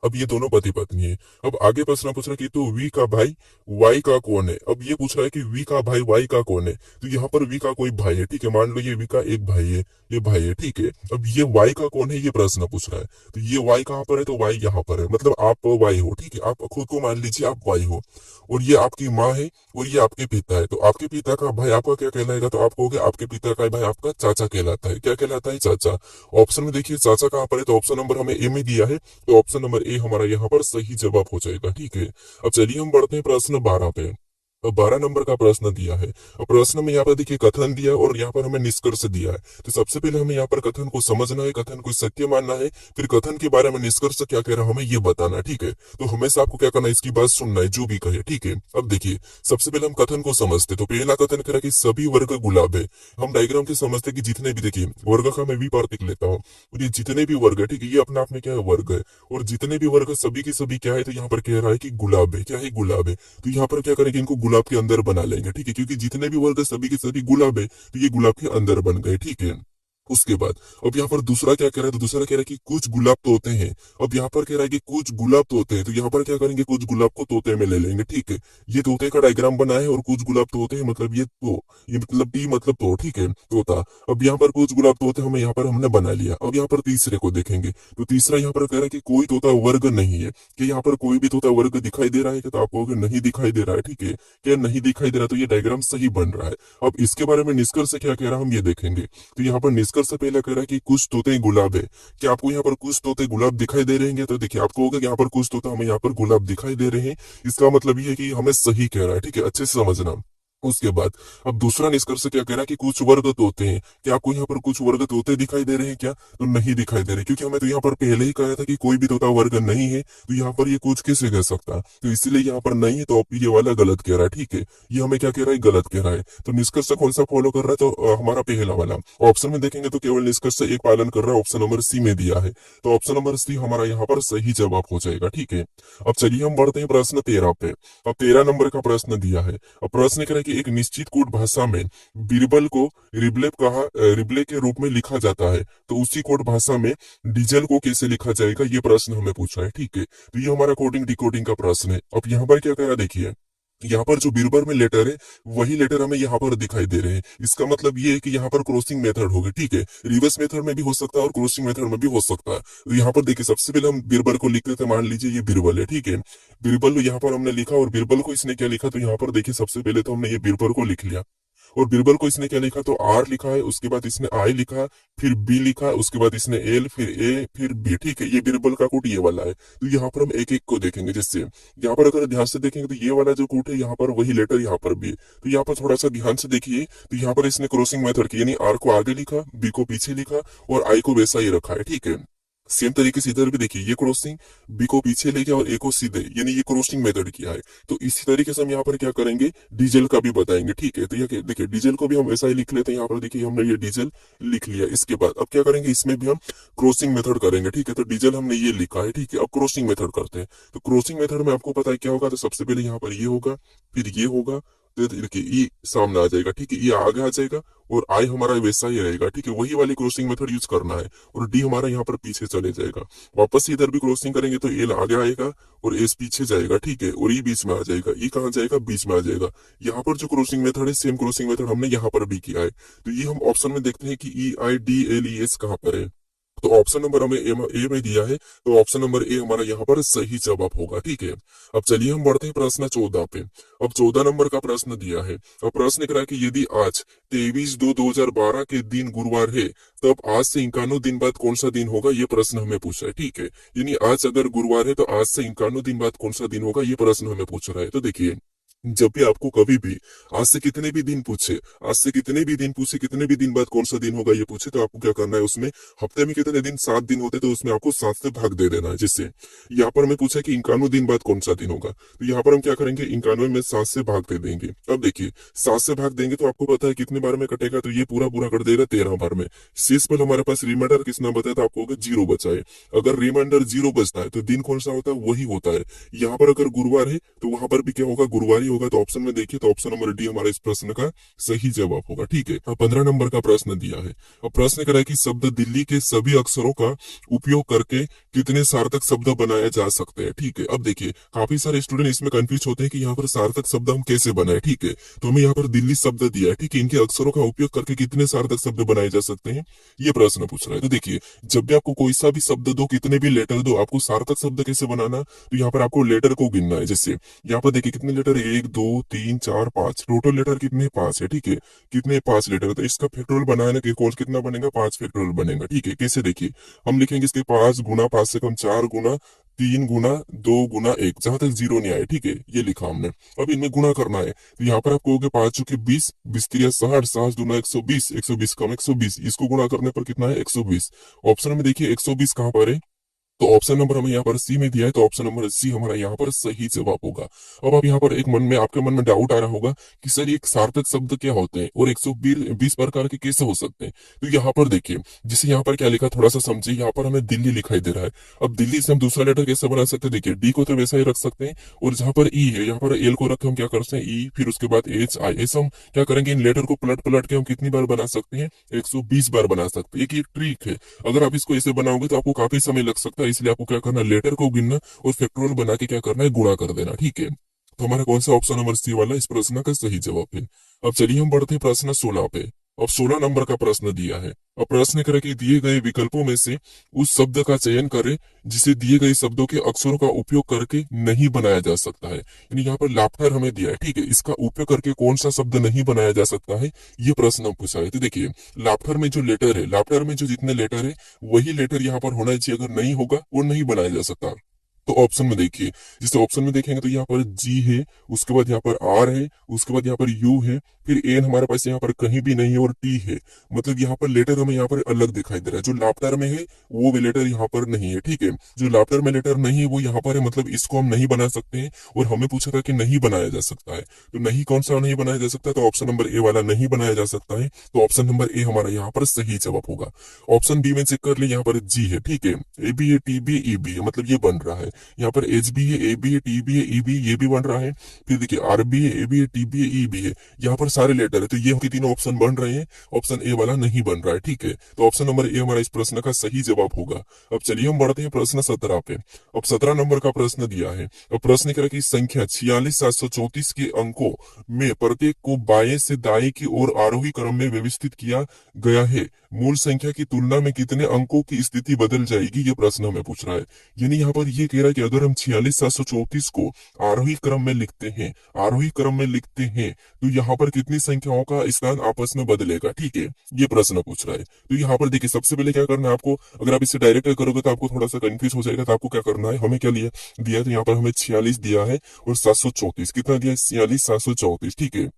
अब ये दोनों पति पत्नी है। अब आगे प्रश्न पूछ रहा है कि तो वी का भाई वाई का कौन है। अब ये पूछ रहा है कि वी का भाई वाई का कौन है, तो यहाँ पर वी का कोई भाई है, ठीक है, मान लो ये वी का एक भाई है, ये भाई है, ठीक है। अब ये वाई का कौन है, ये प्रश्न पूछ रहा है, तो ये वाई कहाँ पर है, तो वाई यहाँ पर है, मतलब आप वाई हो, ठीक है, आप खुद को मान लीजिए आप वाई हो, और ये आपकी माँ है, और ये आपके पिता है। तो आपके पिता का भाई आपका क्या कहलाएगा, तो आप कहोगे आपके पिता का भाई आपका चाचा कहलाता है। क्या कहलाता है, चाचा। ऑप्शन में देखिए चाचा कहाँ पर है, तो ऑप्शन नंबर हमें ए में दिया है, तो ऑप्शन नंबर ए हमारा यहाँ पर सही जवाब हो जाएगा, ठीक है। अब चलिए हम बढ़ते हैं प्रश्न 12 पे। अब 12 नंबर का प्रश्न दिया है। अब प्रश्न में यहाँ पर देखिए कथन दिया है, और यहाँ पर हमें निष्कर्ष दिया है। तो सबसे पहले हमें यहाँ पर कथन को समझना है, कथन को सत्य मानना है, फिर कथन के बारे में निष्कर्ष क्या कह रहा है हमें ये बताना है, ठीक है। तो हमेशा आपको क्या करना है, इसकी बात सुनना है, जो भी कहे, ठीक है। अब देखिए सबसे पहले हम कथन को समझते, तो पहला कथन कह रहा है कि सभी वर्ग गुलाब है। हम डायग्राम से समझते कि जितने भी, देखिए वर्ग का मैं भी पार्थिक लेता हूँ, और ये जितने भी वर्ग है, ठीक है, ये अपने आप में क्या है, वर्ग है, और जितने भी वर्ग सभी की सभी क्या है, तो यहाँ पर कह रहा है कि गुलाब है, क्या है, गुलाब है। तो यहाँ पर क्या करेंगे, इनको गुलाब के अंदर बना लेंगे, ठीक है, क्योंकि जितने भी वर्ग सभी के सभी गुलाब है, तो ये गुलाब के अंदर बन गए, ठीक है। उसके बाद अब यहाँ पर दूसरा क्या कह रहा है, तो दूसरा कह रहा है कि कुछ गुलाब तोते हैं। अब यहाँ पर कह रहा है कि कुछ गुलाब तोते हैं, तो यहाँ पर क्या करेंगे, कुछ गुलाब को तोते में ले लेंगे, ठीक है। ये तोते का डायग्राम बना है, और कुछ गुलाब तोते हैं मतलब ये मतलब टी मतलब तो, ठीक है, तोता। अब यहाँ पर कुछ गुलाब तोते हमें यहाँ पर हमने बना लिया। अब यहाँ पर तीसरे को देखेंगे, तो तीसरा यहाँ पर कह रहा है कि कोई तोता वर्ग नहीं है, कि यहाँ पर कोई भी तोता वर्ग दिखाई दे रहा है, तो आप कहोगे नहीं दिखाई दे रहा है, ठीक है, क्या नहीं दिखाई दे रहा, तो ये डायग्राम सही बन रहा है। अब इसके बारे में निष्कर्ष क्या कह रहा है हम ये देखेंगे। तो यहाँ पर निष्कर्ष पहला कह रहा है कि कुछ तोते गुलाब है। क्या आपको यहाँ पर कुछ तोते गुलाब दिखाई दे रहे हैं, तो देखिए आपको होगा कि यहाँ पर कुछ तोते हमें यहाँ पर गुलाब दिखाई दे रहे हैं, इसका मतलब ये है कि हमें सही कह रहा है, ठीक है, अच्छे से समझना। उसके बाद अब दूसरा निष्कर्ष क्या कह रहा है कि कुछ वर्ग तोते हैं। क्या आपको यहाँ पर कुछ वर्ग तोते दिखाई दे रहे हैं क्या? तो नहीं दिखाई दे रहे, क्योंकि हमें तो यहाँ पर पहले ही कहा था कि कोई भी तोता वर्ग नहीं है, तो यहाँ पर ये कुछ कैसे कह सकता है, तो इसलिए यहाँ पर नहीं है, तो अब ये वाला गलत कह रहा है। ठीक है, ये हमें क्या कह रहा है, गलत कह रहा है। तो निष्कर्ष कौन सा फॉलो कर रहा है, तो हमारा पहला वाला ऑप्शन में देखेंगे तो केवल निष्कर्ष एक पालन कर रहा है, ऑप्शन नंबर सी में दिया है, तो ऑप्शन नंबर सी हमारा यहाँ पर सही जवाब हो जाएगा। ठीक है, अब चलिए हम बढ़ते हैं प्रश्न 13 पे। अब 13 नंबर का प्रश्न दिया है। अब प्रश्न कह रहा है कि एक निश्चित कोड भाषा में बीरबल को रिबले के रूप में लिखा जाता है, तो उसी कोड भाषा में डीजल को कैसे लिखा जाएगा, ये प्रश्न हमें पूछा है। ठीक है, तो ये हमारा कोडिंग डिकोडिंग का प्रश्न है। अब यहाँ पर क्या कह रहा है, देखिए यहाँ पर जो बीरबल में लेटर है वही लेटर हमें यहाँ पर दिखाई दे रहे हैं। इसका मतलब ये है कि यहाँ पर क्रॉसिंग मेथड होगी। ठीक है, रिवर्स मेथड में भी हो सकता है और क्रॉसिंग मेथड में भी हो सकता है। तो यहाँ पर देखिए सबसे पहले हम बीरबल को लिख रहे थे, मान लीजिए ये बीरबल है। ठीक है, बीरबल यहाँ पर हमने लिखा और बीरबल को इसने क्या लिखा, तो यहाँ पर देखिए सबसे पहले तो हमने ये बीरबल को लिख लिया और बीरबल को इसने क्या लिखा, तो आर लिखा है, उसके बाद इसने आई लिखा, फिर बी लिखा, उसके बाद इसने एल, फिर ए, फिर बी। ठीक है, ये बीरबल का कोड ये वाला है। तो यहाँ पर हम एक एक को देखेंगे। जैसे यहाँ पर अगर ध्यान से देखेंगे तो ये वाला जो कोड है यहाँ पर वही लेटर यहाँ पर भी है। तो यहाँ पर थोड़ा सा ध्यान से देखिए, तो यहाँ पर इसने क्रॉसिंग मेथड की, यानी आर को आगे लिखा, बी को पीछे लिखा और आई को वैसा ही रखा है। ठीक है, सेम तरीके से इधर भी देखिए, ये क्रॉसिंग बी को पीछे ले गया और ए को सीधे, यानी ये क्रॉसिंग मेथड किया है। तो इसी तरीके से हम यहाँ पर क्या करेंगे, डीजल का भी बताएंगे। ठीक है, तो ये देखिए डीजल को भी हम ऐसा ही लिख लेते हैं। यहाँ पर देखिए हमने ये डीजल लिख लिया। इसके बाद अब क्या करेंगे, इसमें भी हम क्रॉसिंग मेथड करेंगे। ठीक है, तो डीजल हमने ये लिखा है। ठीक है, अब क्रॉसिंग मेथड करते हैं। तो क्रॉसिंग मेथड में आपको पता है क्या होगा, तो सबसे पहले यहाँ पर ये होगा, फिर ये होगा, तो देखिए ई सामने आ जाएगा। ठीक है, ये आगे आ जाएगा और आई हमारा वैसा ही रहेगा। ठीक है, वही वाली क्रॉसिंग मेथड यूज करना है और डी हमारा यहाँ पर पीछे चले जाएगा। वापस से इधर भी क्रॉसिंग करेंगे तो एल आगे आएगा और एस पीछे जाएगा। ठीक है, और ई बीच में आ जाएगा। ई कहाँ जाएगा, बीच में आ जाएगा। यहाँ पर जो क्रॉसिंग मेथड है सेम क्रॉसिंग मेथड हमने यहाँ पर भी किया है। तो ये हम ऑप्शन में देखते हैं कि E I D L E S कहाँ पर है। तो ऑप्शन नंबर हमें ए में दिया है, तो ऑप्शन नंबर ए हमारा यहाँ पर सही जवाब होगा। ठीक है, अब चलिए हम बढ़ते हैं प्रश्न 14 पे। अब 14 नंबर का प्रश्न दिया है। अब प्रश्न कह रहा है कि यदि आज 23/2/2012 के दिन गुरुवार है, तब आज से 51 दिन बाद कौन सा दिन होगा, ये प्रश्न हमें पूछा है। ठीक है, यानी आज अगर गुरुवार है तो आज से 51 दिन बाद कौन सा दिन होगा, ये प्रश्न हमें पूछ रहा है। तो देखिए जब भी आपको कभी भी आज से कितने भी दिन पूछे, आज से कितने भी दिन पूछे, कितने भी दिन बाद कौन सा दिन होगा ये पूछे, तो आपको क्या करना है, उसमें हफ्ते में कितने दिन, 7 दिन होते, तो उसमें आपको 7 से भाग दे देना है। जिससे यहाँ पर हमें पूछा कि 51 दिन बाद कौन सा दिन होगा, तो यहाँ पर हम क्या करेंगे, 51 में 7 से भाग दे देंगे। अब देखिए 7 से भाग देंगे तो आपको पता है कितने बार में कटेगा, तो ये पूरा पूरा कर देगा 13 बार में। शेष पर हमारे पास रिमाइंडर कितना बचा, तो आपको होगा 0 बचा है। अगर रिमाइंडर 0 बचता है तो दिन कौन सा होता है, वही होता है। यहाँ पर अगर गुरुवार है तो वहां पर भी क्या होगा, गुरुवार ही होगा। तो ऑप्शन में देखिए, तो ऑप्शन नंबर डी हमारा इस प्रश्न का सही जवाब होगा। ठीक है, अब 15 नंबर का प्रश्न दिया है। अब प्रश्न कह रहा है कि शब्द दिल्ली के सभी अक्षरों का उपयोग करके कितने सार्थक शब्द बनाए जा सकते हैं। ठीक है, अब देखिए काफी सारे स्टूडेंट इसमें कंफ्यूज होते हैं कि यहाँ पर सार्थक शब्द हम कैसे बनाए। ठीक है, तो हमें यहाँ पर दिल्ली शब्द दिया है। ठीक है, इनके अक्षरों का उपयोग करके कितने सार्थक शब्द बनाए जा सकते हैं, ये प्रश्न पूछ रहा है। तो देखिए जब भी आपको कोई सा भी शब्द दो, कितने भी लेटर दो, आपको सार्थक शब्द कैसे बनाना, तो यहाँ पर आपको लेटर को गिनना है। जैसे यहाँ पर देखिए कितने लेटर है, 1 2 3 4 5, टोटल लेटर कितने, 5 है। ठीक है, कितने, 5 लेटर, तो इसका फैक्टोरियल बनाने के कोर्स कितना बनेगा, 5 फैक्टोरियल बनेगा। ठीक है, कैसे देखिए हम लिखेंगे इसके 5 गुना 5 से कम 4 गुना 3 गुना 2 गुना 1, जहां तक 0 नहीं आए। ठीक है, ये लिखा हमने। अब इनमें गुणा करना है, तो यहाँ पर आपको हो गया 5 चुके 20, 20 3 60, 60 दूना 120, 120 कम 120, इसको गुणा करने पर कितना है, 120। ऑप्शन में देखिए 120 कहाँ पर है, तो ऑप्शन नंबर हमें यहाँ पर सी में दिया है, तो ऑप्शन नंबर सी हमारा यहाँ पर सही जवाब होगा। अब आप यहाँ पर एक मन में आपके मन में डाउट आ रहा होगा कि सर ये सार्थक शब्द क्या होते हैं और 120 प्रकार के कैसे हो सकते हैं। तो यहाँ पर देखिए जिसे यहाँ पर क्या लिखा, थोड़ा सा समझिए। यहाँ पर हमें दिल्ली लिखाई दे रहा है। अब दिल्ली से हम दूसरा लेटर कैसे बना सकते हैं, देखिए डी को तो वैसा ही रख सकते हैं और जहां पर ई है यहाँ पर एल को रख के हम क्या करते हैं, ई, फिर उसके बाद एच आई। ऐसा हम क्या करेंगे, इन लेटर को पलट पलट के हम कितनी बार बना सकते हैं, 120 बार बना सकते हैं। एक ट्रिक है, अगर आप इसको ऐसे बनाओगे तो आपको काफी समय लग सकता है, इसलिए आपको क्या करना, लेटर को गिनना और फैक्टोरियल बना के क्या करना है, गुणा कर देना। ठीक है, तो हमारा कौन सा ऑप्शन नंबर सी वाला इस प्रश्न का सही जवाब है। अब चलिए हम बढ़ते हैं प्रश्न 16 पे। अब 16 नंबर का प्रश्न दिया है। अब प्रश्न करें कि दिए गए विकल्पों में से उस शब्द का चयन करें जिसे दिए गए शब्दों के अक्षरों का उपयोग करके नहीं बनाया जा सकता है। यानी यहाँ पर लाफ्टर हमें दिया है। ठीक है, इसका उपयोग करके कौन सा शब्द नहीं बनाया जा सकता है, ये प्रश्न हम पूछा है। तो देखिए लाफ्टर में जो लेटर है, लाफ्टर में जो जितने लेटर है वही लेटर यहाँ पर होना चाहिए, अगर नहीं होगा वो नहीं बनाया जा सकता। तो ऑप्शन में देखिए, जैसे ऑप्शन में देखेंगे तो यहाँ पर जी है, उसके बाद यहाँ पर आर है, उसके बाद यहाँ पर यू है, फिर एन हमारे पास यहाँ पर कहीं भी नहीं है और टी है। मतलब यहाँ पर लेटर हमें यहाँ पर अलग दिखाई दे रहा है। जो लाफ्टर में है वो भी लेटर यहाँ पर नहीं है, ठीक है। जो लाफ्टर में लेटर नहीं है वो यहाँ पर है, मतलब इसको हम नहीं बना सकते हैं। और हमें पूछा था कि नहीं बनाया जा सकता है, तो नहीं कौन सा नहीं बनाया जा सकता, तो ऑप्शन नंबर ए वाला नहीं बनाया जा सकता है। तो ऑप्शन नंबर ए हमारा यहाँ पर सही जवाब होगा। ऑप्शन बी में चेक कर ले, यहाँ पर जी है, ठीक है, ए बी है, टी बी है, ई बी है, मतलब ये बन रहा है। यहाँ पर एच बी है, ए बी है, टी बी है, ई बी, ये भी बन रहा है। फिर देखिए आर बी है, ए बी है, टी बी है, ई बी है, यहाँ पर सारे लेटर है, तो ये तीनों ऑप्शन बन रहे हैं। ऑप्शन ए वाला नहीं बन रहा है, ठीक है। तो ऑप्शन नंबर ए हमारा इस प्रश्न का सही जवाब होगा। अब चलिए हम बढ़ते हैं प्रश्न 17 पे। अब 17 नंबर का प्रश्न दिया है। अब प्रश्न कह रहा है कि संख्या 46,734 के अंकों में प्रत्येक को बाएं से दाएं की ओर आरोही क्रम में व्यवस्थित किया गया है। मूल संख्या की तुलना में कितने अंकों की स्थिति बदल जाएगी, ये प्रश्न हमें पूछ रहा है। यानी यहाँ पर ये कह रहा है कि अगर हम 46,734 को आरोही क्रम में लिखते हैं, आरोही क्रम में लिखते हैं, तो यहाँ पर कितनी संख्याओं का स्थान आपस में बदलेगा, ठीक है, ये प्रश्न पूछ रहा है। तो यहाँ पर देखिए सबसे पहले क्या करना है आपको, अगर आप इसे डायरेक्ट करोगे तो आपको थोड़ा सा कंफ्यूज हो जाएगा। तो आपको क्या करना है, हमें क्या दिया है, तो यहाँ पर हमें 46 दिया है और 734 कितना दिया है, 46,734, ठीक है।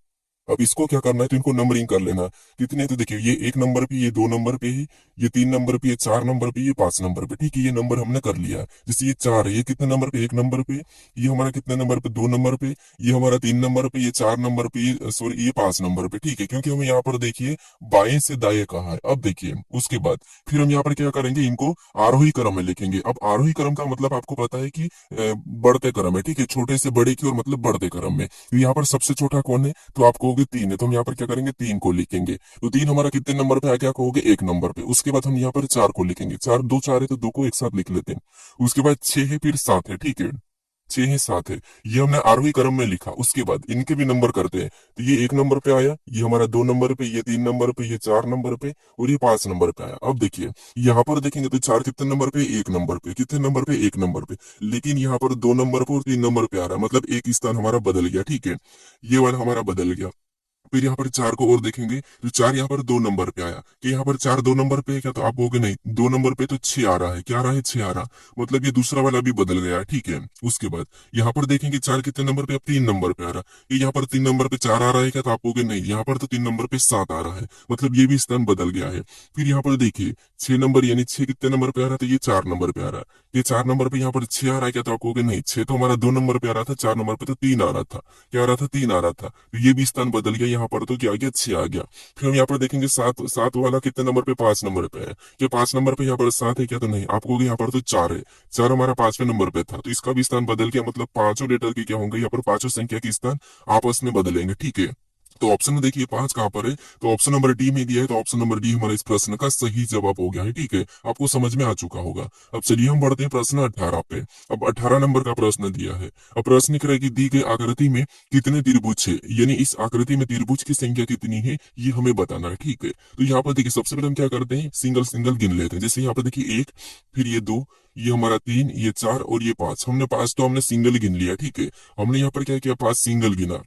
अब इसको क्या करना है, तो इनको नंबरिंग कर लेना। कितने, तो देखिए ये 1 नंबर पे, ये 2 नंबर पे है, ये 3 नंबर पे, ये 4 नंबर पे, ये 5 नंबर पे, ठीक है। ये नंबर हमने कर लिया। जैसे ये 4 है, ये कितने नंबर पे, 1 नंबर पे, ये हमारा कितने नंबर पे, 2 नंबर पे, ये हमारा 3 नंबर पे, ये 4 नंबर पे, ये सॉरी ये 5 नंबर पे, ठीक है। क्योंकि हमें यहाँ पर देखिए बाएं से दाएं कहा है। अब देखिए उसके बाद फिर हम यहाँ पर क्या करेंगे, इनको आरोही क्रम में लिखेंगे। अब आरोही क्रम का मतलब आपको पता है कि बढ़ते क्रम है, ठीक है, छोटे से बड़े की ओर मतलब बढ़ते क्रम में। तो यहाँ पर सबसे छोटा कौन है, तो आप कहोगे 3 है, तो हम यहाँ पर क्या करेंगे, 3 को लिखेंगे। तो 3 हमारा कितने नंबर पे आ गया, कहोगे 1 नंबर पे। उसके बाद हम यहाँ पर 4 को लिखेंगे, 4 2 4 है तो 2 को एक साथ लिख लेते हैं। उसके बाद 6 है, फिर 7 है, ठीक है, 6 है 7 है, ये हमने आरोही क्रम में लिखा। उसके बाद इनके भी नंबर करते हैं। तो ये 1 नंबर पे आया, ये हमारा 2 नंबर पे, ये 3 नंबर पे, ये 4 नंबर पे और ये 5 नंबर पे आया। अब देखिए यहाँ पर देखेंगे तो 4 कितने नंबर पे, 1 नंबर पे, कितने नंबर पे, 1 नंबर पे। लेकिन यहाँ पर 2 नंबर पे और 3 नंबर पे आ रहा है, मतलब एक स्थान हमारा बदल गया, ठीक है, ये वाला हमारा बदल गया। फिर यहाँ पर 4 को और देखेंगे तो 4 यहाँ पर 2 नंबर पे आया, कि यहाँ पर 4 2 नंबर पे है क्या, तो आप कहोगे नहीं, 2 नंबर पे तो 6 आ रहा है, क्या आ रहा है, 6 आ रहा, मतलब ये दूसरा वाला भी बदल गया है, ठीक है। उसके बाद यहाँ पर देखेंगे 4 कितने नंबर पे, अब 3 नंबर पे आ रहा है, यहाँ पर 3 नंबर पे 4 आ रहा है क्या, तो आप कहोगे नहीं, यहाँ पर तो 3 नंबर पे 7 आ रहा है, मतलब ये भी स्थान बदल गया है। फिर यहाँ पर देखिए 6 नंबर, यानी 6 कितने नंबर पे आ रहा है, तो ये 4 नंबर पे आ रहा है, ये 4 नंबर पे यहाँ पर 6 आ रहा है क्या, तो आप कहोगे नहीं, 6 तो हमारा 2 नंबर पे आ रहा था, 4 नंबर पे तो 3 आ रहा था, क्या आ रहा था, 3 आ रहा था, तो ये भी स्थान बदल गया। यहाँ पर तो क्या आ गया, 6 आ गया। फिर हम यहाँ पर देखेंगे 7 7 वाला कितने नंबर पे, 5 नंबर पे है, क्या 5 नंबर पे यहाँ पर 7 है क्या, तो नहीं, आप कहोगे यहाँ पर तो 4 है, 4 हमारा 5वें नंबर पे था, तो इसका भी स्थान बदल गया। मतलब पांचों लेटर की क्या होंगे, यहाँ पर पांचों संख्या के स्थान आपस में बदलेंगे, ठीक है। तो ऑप्शन में देखिए 5 कहाँ पर है, तो ऑप्शन नंबर डी में दिया है, तो ऑप्शन नंबर डी हमारा इस प्रश्न का सही जवाब हो गया है, ठीक है, आपको समझ में आ चुका होगा। अब चलिए हम बढ़ते हैं प्रश्न 18 पे। अब 18 नंबर का प्रश्न दिया है। अब प्रश्न कह रहा है कि दी गई आकृति में कितने त्रिभुज है, यानी इस आकृति में त्रिभुज की संख्या कितनी है, ये हमें बताना है, ठीक है। तो यहाँ पर देखिए सबसे पहले हम क्या करते हैं, सिंगल सिंगल गिन लेते हैं। जैसे यहाँ पर देखिए 1, फिर ये 2, ये हमारा 3, ये 4 और ये 5। हमने 5 तो हमने सिंगल गिन लिया, ठीक है। हमने यहाँ पर क्या किया, 5 सिंगल गिना।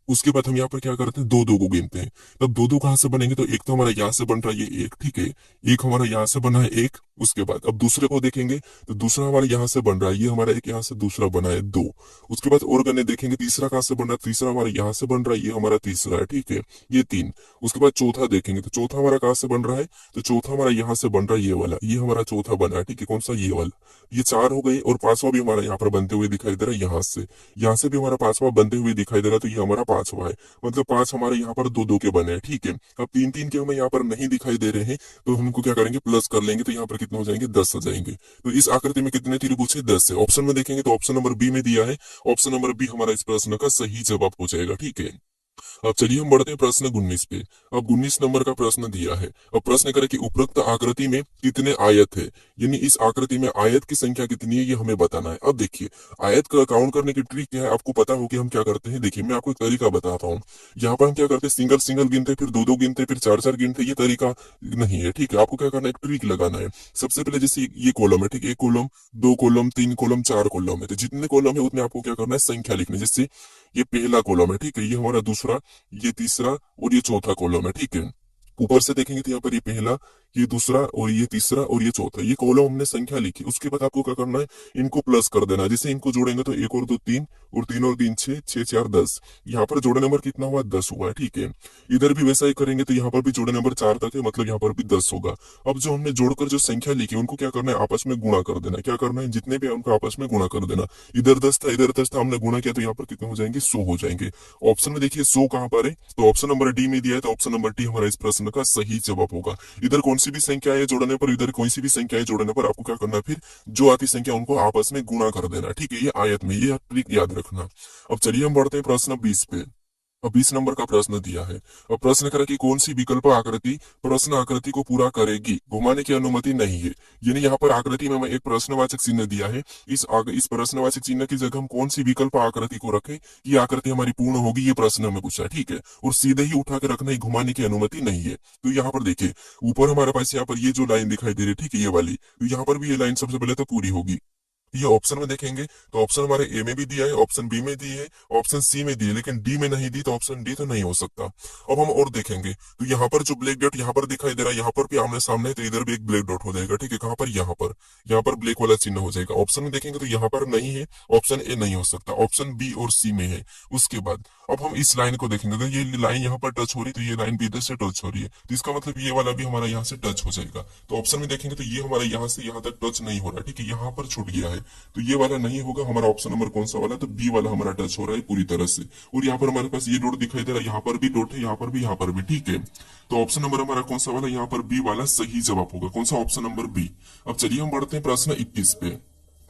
उसके बाद हम यहाँ पर क्या करते हैं, दो दो को गिनते हैं। तब दो दो कहाँ से बनेंगे, तो एक तो हमारा यहाँ से बन रहा है ये एक, ठीक है, एक हमारा यहाँ से बना है एक। उसके बाद अब दूसरे को देखेंगे तो दूसरा हमारा यहाँ से बन रहा है, ये हमारा एक यहाँ से दूसरा बना है 2। उसके बाद और गने देखेंगे, तीसरा कहाँ से बन रहा है, तीसरा हमारा यहाँ से बन रहा है, ये हमारा तीसरा है, ठीक है, ये 3। उसके बाद चौथा देखेंगे तो चौथा हमारा कहाँ से बन रहा है, तो चौथा हमारा यहाँ से बन रहा है, ये वाला, ये हमारा चौथा बना है, ठीक है, कौन सा, ये वाला। ये 4 हो गए और 5वां भी हमारा यहाँ पर बनते हुए दिखाई दे रहा है, यहाँ से भी हमारा 5वां बनते हुए दिखाई दे रहा है, तो ये हमारा 5वां है। मतलब 5 हमारे यहाँ पर दो दो के बने हैं, ठीक है। अब 3 3 के हमें यहाँ पर नहीं दिखाई दे रहे हैं, तो हमको क्या करेंगे, प्लस कर लेंगे, तो यहाँ पर कितने हो जाएंगे, 10 हो जाएंगे। तो इस आकृति में कितने त्रिभुज है, 10 है। ऑप्शन में देखेंगे तो ऑप्शन नंबर बी में दिया है, ऑप्शन नंबर बी हमारा इस प्रश्न का सही जवाब हो जाएगा, ठीक है। अब चलिए हम बढ़ते हैं प्रश्न 19 पे। अब 19 नंबर का प्रश्न दिया है। अब प्रश्न करे कि उपरोक्त आकृति में कितने आयत है, यानी इस आकृति में आयत की संख्या कितनी है, ये हमें बताना है। अब देखिए आयत का काउंट करने की ट्रिक क्या है, आपको पता हो कि हम क्या करते हैं। देखिए मैं आपको एक तरीका बताता हूँ। यहाँ पर हम क्या करते हैं, सिंगल सिंगल गिनते, फिर दो दो गिनते, फिर चार चार गिनते, ये तरीका नहीं है, ठीक है। आपको क्या करना है, एक ट्रिक लगाना है। सबसे पहले जैसे ये कॉलम है, ठीक है, एक कॉलम, 2 कॉलम, 3 कॉलम, 4 कॉलम है, तो जितने कॉलम है उतने आपको क्या करना है, संख्या लिखनी है। जैसे ये पहला कॉलम है, ठीक है, ये हमारा दूसरा, ये तीसरा और ये चौथा कॉलम है, ठीक है। ऊपर से देखेंगे तो यहाँ पर ये पहला, ये दूसरा और ये तीसरा और ये चौथा, ये कॉलम हमने संख्या लिखी। उसके बाद आपको क्या करना है, इनको प्लस कर देना। जैसे इनको जोड़ेंगे तो 1 और 2 3 और 3 और 3 6, 6 4 10। यहाँ पर जोड़े नंबर कितना हुआ, 10 हुआ है, ठीक है। इधर भी वैसा ही करेंगे तो यहाँ पर भी जोड़े नंबर 4 तक है, मतलब यहाँ पर भी 10 होगा। अब जो हमने जोड़कर जो संख्या लिखी उनको क्या करना है, आपस में गुणा कर देना। क्या करना है, जितने भी है उनको आपस में गुणा कर देना। इधर 10 था इधर 10 था, हमने गुणा किया तो यहाँ पर कितने हो जाएंगे, 100 हो जाएंगे। ऑप्शन में देखिए 100 कहाँ पर है, तो ऑप्शन नंबर डी में दिया है, तो ऑप्शन नंबर डी हमारा इस प्रश्न का सही जवाब होगा। इधर कौन सी भी संख्या है जोड़ने पर, इधर कोई सी भी संख्या है जोड़ने पर आपको क्या करना है, फिर जो आती संख्या उनको आपस में गुणा कर देना, ठीक है। ये आयत में, ये ट्रिक याद रखना। अब चलिए हम बढ़ते हैं प्रश्न 20 पे। अब 20 नंबर का प्रश्न दिया है। अब प्रश्न करा कि कौन सी विकल्प आकृति प्रश्न आकृति को पूरा करेगी, घुमाने की अनुमति नहीं है। यानी यहाँ पर आकृति में एक प्रश्नवाचक चिन्ह दिया है। इस प्रश्नवाचक चिन्ह की जगह हम कौन सी विकल्प आकृति को रखें, ये आकृति हमारी पूर्ण होगी, ये प्रश्न में पूछा है, ठीक है। और सीधे ही उठा के रखना, घुमाने की अनुमति नहीं है। तो यहाँ पर देखिए ऊपर हमारे पास यहाँ पर ये जो लाइन दिखाई दे रही है, ठीक है, ये वाली, तो यहाँ पर भी ये लाइन सबसे पहले तो पूरी होगी। ये ऑप्शन में देखेंगे तो ऑप्शन हमारे ए में भी दिया है, ऑप्शन बी में दी है, ऑप्शन सी में दी है, लेकिन डी में नहीं दी, तो ऑप्शन डी तो नहीं हो सकता। अब हम और देखेंगे तो यहाँ पर जो ब्लैक डॉट यहाँ पर दिखाई दे रहा है, यहाँ पर भी आमने सामने है, तो इधर भी एक ब्लैक डॉट हो जाएगा, ठीक है। कहाँ पर, यहाँ पर ब्लैक वाला चिन्ह हो जाएगा। ऑप्शन में देखेंगे तो यहाँ पर नहीं है, ऑप्शन ए नहीं हो सकता, ऑप्शन बी और सी में है। उसके बाद अब हम इस लाइन को देखेंगे तो ये लाइन यहाँ पर टच हो रही है, तो ये लाइन भी इधर से टच हो रही है, तो इसका मतलब ये वाला भी हमारा यहाँ से टच हो जाएगा। तो ऑप्शन में देखेंगे तो ये हमारा यहाँ से यहाँ तक टच नहीं हो रहा है, ठीक है, यहाँ पर छूट गया है, तो ये वाला नहीं होगा। हमारा ऑप्शन नंबर कौन सा वाला, तो बी वाला हमारा टच हो रहा है पूरी तरह से। और यहाँ पर हमारे पास ये डॉट दिखाई दे रहा है, यहाँ पर भी डॉट है, यहाँ पर भी, यहाँ पर भी, ठीक है। तो ऑप्शन नंबर हमारा कौन सा वाला, यहाँ पर बी वाला सही जवाब होगा। कौन सा, ऑप्शन नंबर बी। अब चलिए हम बढ़ते हैं प्रश्न 21 पे।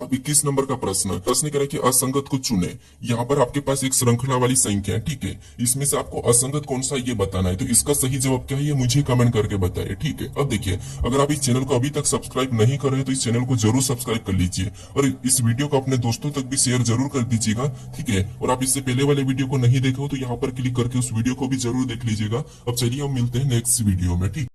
अब 21 नंबर का प्रश्न कह रहा है कि असंगत को चुने। यहाँ पर आपके पास एक श्रृंखला वाली संख्या है, ठीक है, इसमें से आपको असंगत कौन सा ये बताना है। तो इसका सही जवाब क्या है, ये मुझे कमेंट करके बताइए, ठीक है। अब देखिए अगर आप इस चैनल को अभी तक सब्सक्राइब नहीं कर रहे तो इस चैनल को जरूर सब्सक्राइब कर लीजिए और इस वीडियो को अपने दोस्तों तक भी शेयर जरूर कर दीजिएगा, ठीक है। और आप इससे पहले वाले वीडियो को नहीं देखे हो तो यहाँ पर क्लिक करके उस वीडियो को भी जरूर देख लीजिएगा। अब चलिए हम मिलते हैं नेक्स्ट वीडियो में, ठीक।